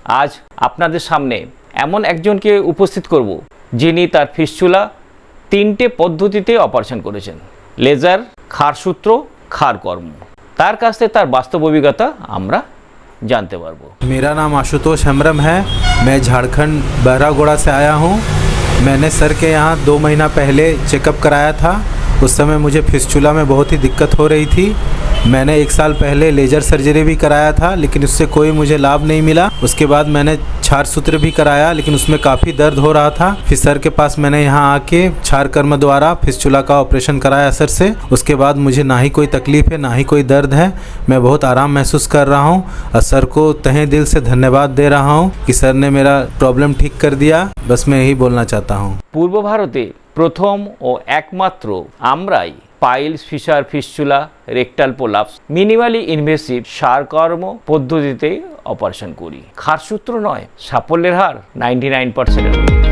আজ আপনাদের সামনে এমন একজনকে উপস্থিত করব যিনি তার ফিস্চুলা 3টে পদ্ধতিতে অপারেশন করেছেন। লেজার, ক্ষারসূত্র, ক্ষারকর্ম। তার কাছ থেকে তার বাস্তব অভিজ্ঞতা আমরা जानते पारबो। मेरा नाम आशुतोष हेम्ब्रम है। मैं झारखंड बहरागोड़ा से आया हूँ। मैंने सर के यहाँ 2 महीना पहले चेकअप कराया था। उस समय मुझे फिस्चुला में बहुत ही दिक्कत हो रही थी। मैंने 1 साल पहले लेज़र सर्जरी भी कराया था, लेकिन उससे कोई मुझे लाभ नहीं मिला। उसके बाद मैंने क्षारसूत्र भी कराया, लेकिन उसमें काफ़ी दर्द हो रहा था। फिर सर के पास मैंने यहाँ आके क्षारकर्म द्वारा फिस्चुला का ऑपरेशन कराया सर से। उसके बाद मुझे ना ही कोई तकलीफ़ है, ना ही कोई दर्द है। मैं बहुत आराम महसूस कर रहा हूँ और सर को तहे दिल से धन्यवाद दे रहा हूँ कि सर ने मेरा प्रॉब्लम ठीक कर दिया। बस मैं यही बोलना चाहता हूँ। पूर्व भारते प्रथम और एकमात्र আমরাই piles, fissure, fistula, rectal prolapse minimally invasive সারকর্ম পদ্ধতিতে অপারেশন করি। ক্ষারসূত্র নয়, সাফল্যের হার 99%।